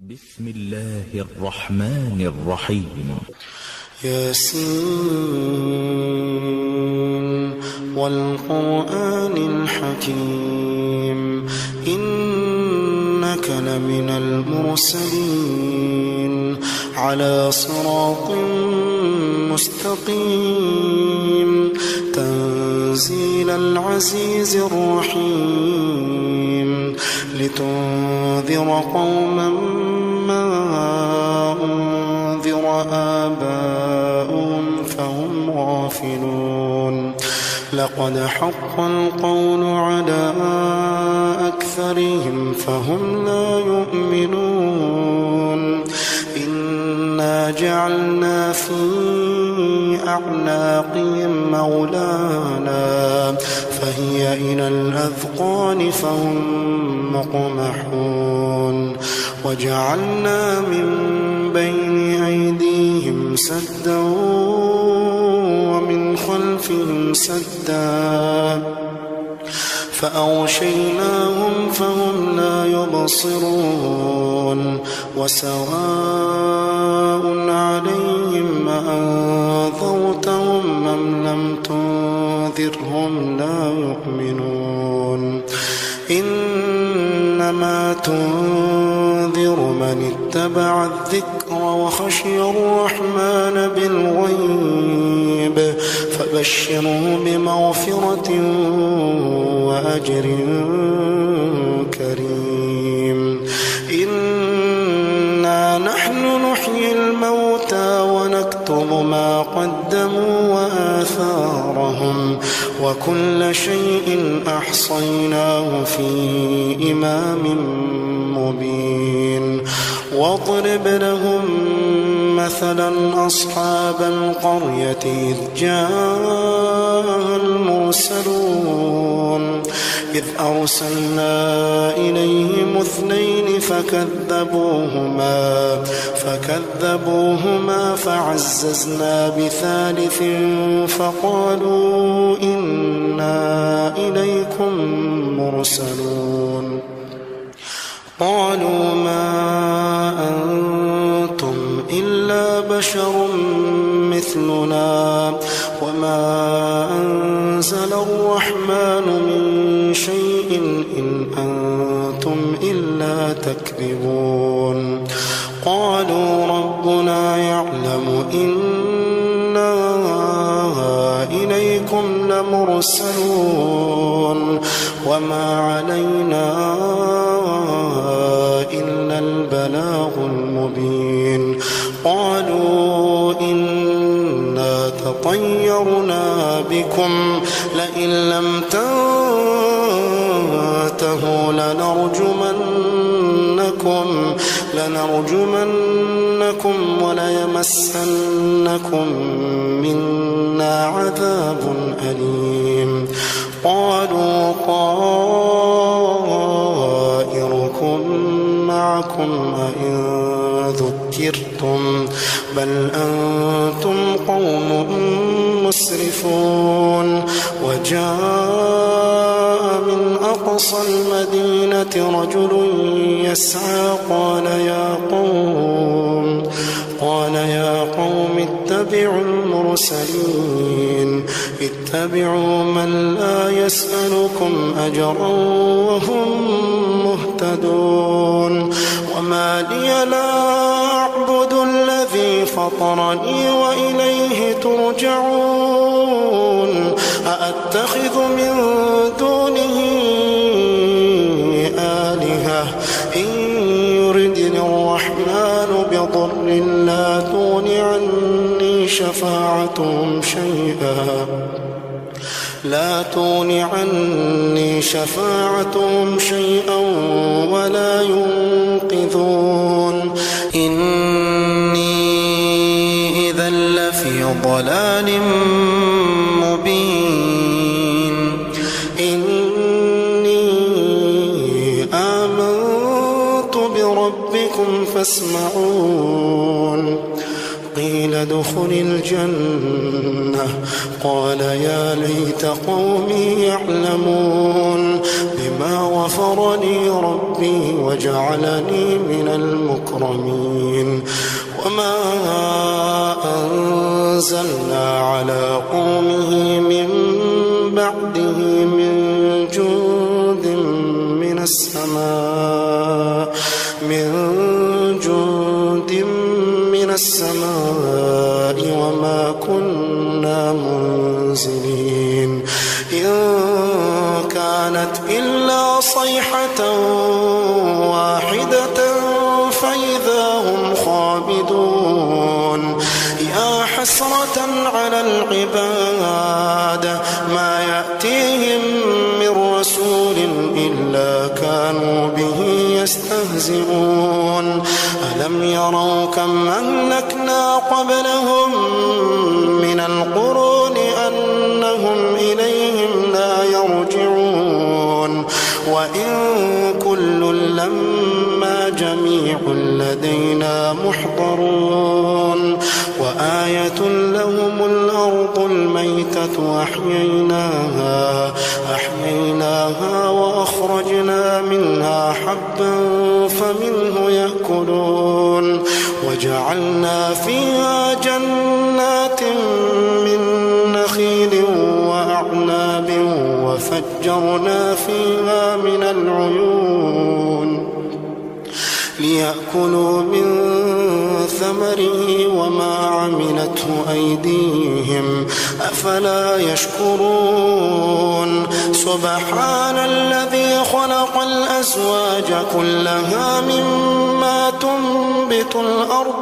بسم الله الرحمن الرحيم. ياسين والقرآن الحكيم إنك لمن المرسلين على صراط مستقيم تنزيل العزيز الرحيم لتنذر قوما ما أنذر آباؤهم فهم غافلون لقد حق القول على أكثرهم فهم لا يؤمنون إنا جعلنا في أعناقهم مغلالا فهي إلى الأذقان فهم مقمحون وجعلنا من بين أيديهم سدا ومن خلفهم سدا فأغشيناهم فهم لا يبصرون وسواء عليهم أأنذرتهم أم لم تنذرهم لا يؤمنون إنما تنذر من اتبع الذكر وخشي الرحمن بالغيب فبشره بمغفرة وأجر كريم إنا نحن نحيي الموتى ونكتب ما قدموا وآثارهم وكل شيء أحصيناه في إمام مبين واضرب لهم مثلا أصحاب القرية إذ جاء المرسلون إذ أرسلنا إليهم اثنين فكذبوهما فعززنا بثالث فقالوا إنا إليكم مرسلون قالوا ما أنتم إلا بشر مثلنا وما أنزل الرحمن من شيء إن أنتم إلا تكذبون قالوا ربنا يعلم إنا إليكم لمرسلون وما علينا إلا البلاغ المبين قالوا إنا تطيرنا بكم لئن لم تنتهوا لنرجمنكم وليمسنكم منا عذاب أليم قالوا طائركم معكم أئن ذكرتم بل أنتم قوم مسرفون وجاء من أقصى المدينة رجل يسعى قال يا قوم اتبعوا المرسلين اتبعوا من لا يسألكم أجرا وهم مهتدون وما لي لا أعبد الذي فطرني وإليه ترجعون أأتخذ من دونه آلهة إن يردني الرحمن بضر لا تغن عني شفاعتهم شيئا ولا ينقذون إني إذا لفي ضلال مبين إني آمنت بربكم فاسمعون قيل ادخل الجنة قال يا ليت قومي يعلمون بما غفر لي ربي وجعلني من المكرمين وما أنزلنا على قومه من بعده من جند من السماء وما كنا منزلين إن كانت إلا صيحة واحدة فإذا هم خامدون يا حسرة على العباد ما يأتيهم من رسول إلا كانوا به يستهزئون ألم يروا كم أهلكنا قبلهم من القرون أنهم إليهم لا يرجعون وإن كل لما جميع لدينا محضرون وآية لهم الأرض الميتة أحييناها وأخرجنا منها حبا فمنه يأكلون وجعلنا فيها جنات من نخيل وأعناب وفجرنا فيها من العيون ليأكلوا من ثمره وما عملته أيديهم أفلا يشكرون سبحان الذي خلق الأزواج كلها مما تنبت الأرض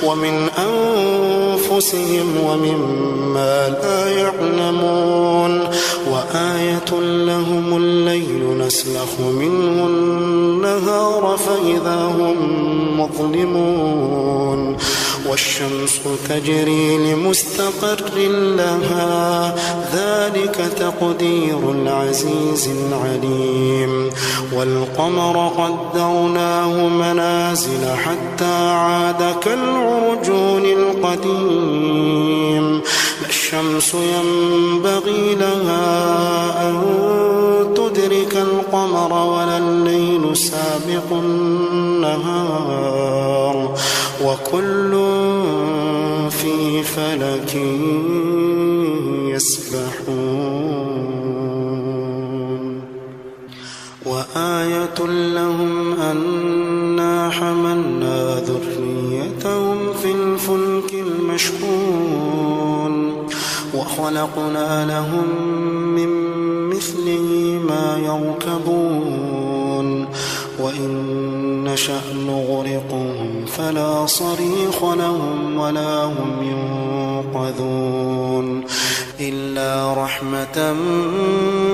ومن أنفسهم ومما لا يعلمون وآية لهم الليل نسلخ منه النهار فإذا هم مظلمون والشمس تجري لمستقر لها ذلك تقدير العزيز العليم والقمر قدرناه منازل حتى عاد كالعرجون القديم لا الشمس ينبغي لها أن تدرك القمر ولا الليل سابق النهار وكل في فلك يسبحون وآية لهم أنا حملنا ذريتهم في الفلك المشحون وخلقنا لهم من مثله ما يركبون وإن نشأ نغرقهم فلا صريخ لهم ولا هم ينقذون إلا رحمة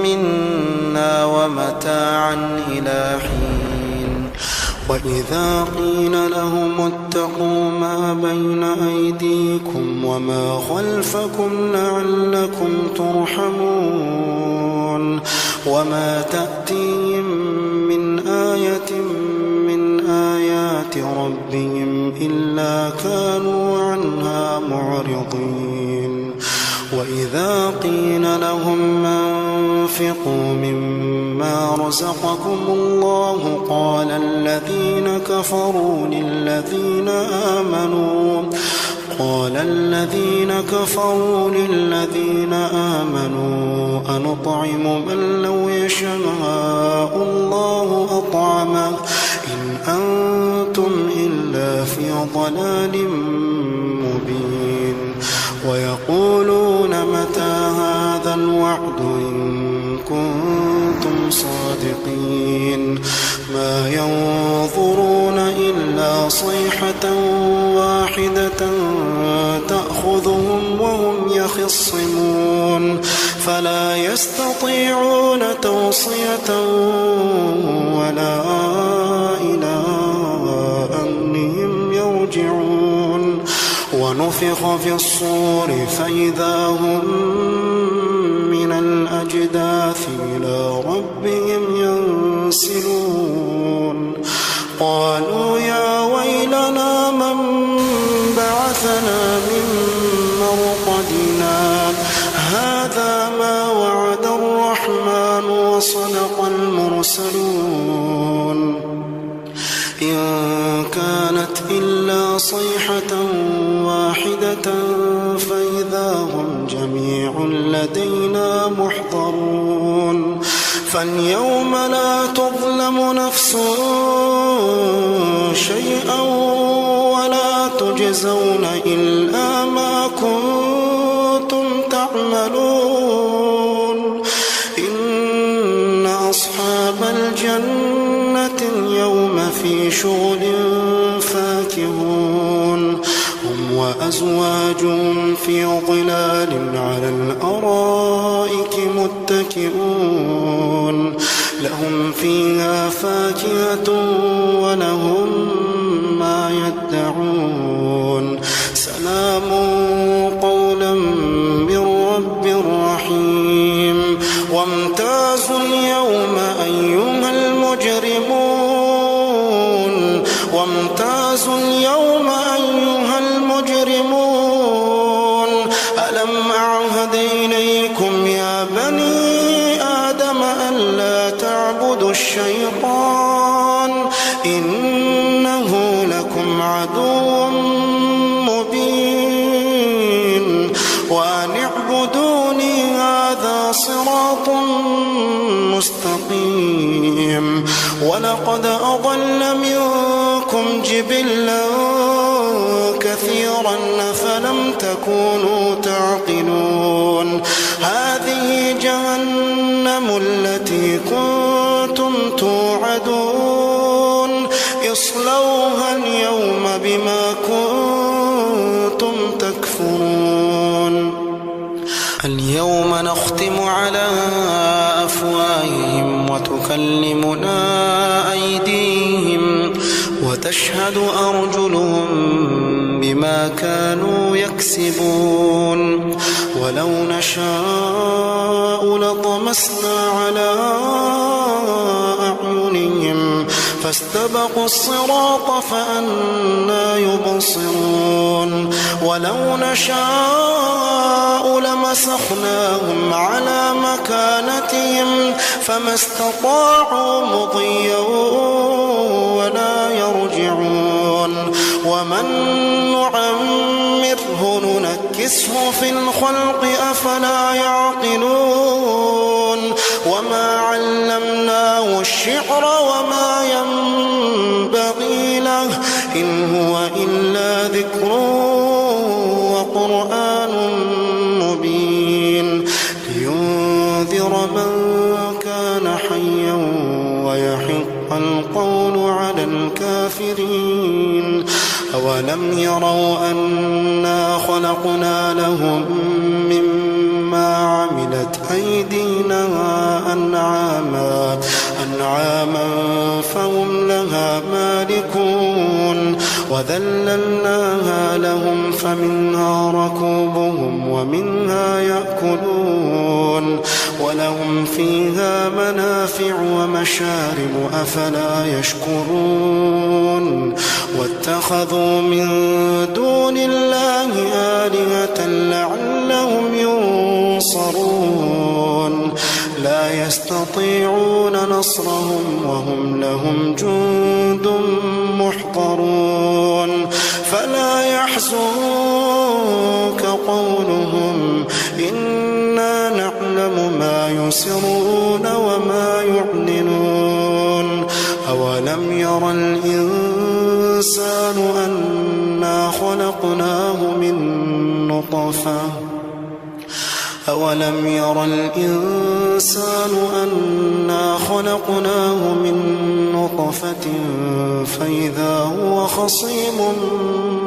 منا ومتاعا إلى حين وإذا قيل لهم اتقوا ما بين أيديكم وما خلفكم لعلكم ترحمون وما تأتيهم من آية من آيات ربهم إلا كانوا عنها معرضين وإذا قيل لهم أنفقوا مما رزقكم الله قال الذين كفروا للذين آمنوا أنطعم من لو يشاء الله أطعمه إن أنتم إلا في ضلال مبين ويقولون متى هذا الوعد إن كنتم صادقين ما ينظرون إلا صيحة واحدة تأخذهم وهم يخصمون فلا يستطيعون توصية ولا إلى أهلهم يرجعون ونفخ في الصور فإذا هم من الأجداث إلى ربهم ينسلون قالوا يا ويلنا إلا صيحة واحدة فإذا هم جميع لدينا محضرون فاليوم لا تظلم نفس شيئا ولا تجزون إلا ما كنتم تعملون إن أصحاب الجنة اليوم في شغل فاكهون هم وأزواجهم في ظلال على الأرائك متكئون لهم فيها فاكهة ولهم ما يدعون سلام قولا من رب رحيم وامتازوا اليوم أيها المجرمون وامتازوا اليوم أيها المجرمون ألم أعهد إليكم يا بني آدم ألا تعبدوا الشيطان إنه لكم عدو مبين وأن اعبدوني هذا صراط مستقيم ولقد أضل منكم جبلا كثيرا أفلم تكونوا تعقلون هذه جهنم التي كنتم توعدون اصلوها اليوم بما كنتم تكفرون اليوم نختم على أفواههم وتكلمنا أيديهم وتشهد أرجلهم بما كانوا يكسبون ولو نشاء لطمسنا على أعينهم فاستبقوا الصراط فأنى يبصرون ولو نشاء لمسخناهم على مكانتهم فما استطاعوا مضيا ولا يرجعون ومن نعمره ننكسه في الخلق أفلا يعقلون وما علمناه الشعر وما ينبغي له إن هو إلا ذكر وقرآن مبين لينذر من كان حيا ويحق القول على الكافرين أولم يروا أنا خلقنا لهم مما عملت أيدينا أنعاما فهم لها مالكون وذللناها لهم فمنها ركوبهم ومنها يأكلون ولهم فيها منافع ومشارب أفلا يشكرون واتخذوا من دون الله آلهة لعلهم ينصرون لا يستطيعون نصرهم وهم لهم جند محضرون فلا يحزنك قولهم إنا نعلم ما يسرون وما يعلنون أولم ير الإنسان أنا خلقناه من نطفة أولم ير الإنسان أنا خلقناه من نطفة فإذا هو خصيم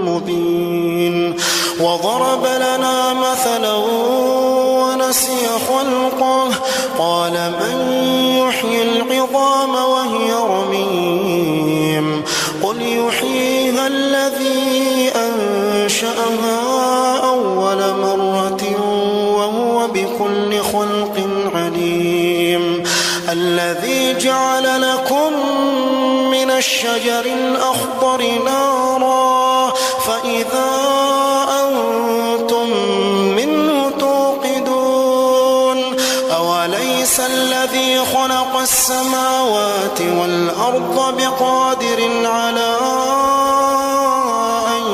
مبين وضرب لنا مثلا ونسي خلقه قال من يحيي العظام وهي رميم قل يحييها الذي أنشأها أول مرة بكل خلق عليم الذي جعل لكم من الشجر الأخضر نارا فإذا أنتم منه توقدون أوليس الذي خلق السماوات والأرض بقادر على أن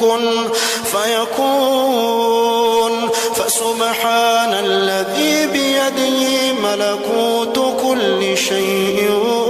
كن فيكون فسبحان الذي بيده ملكوت كل شيء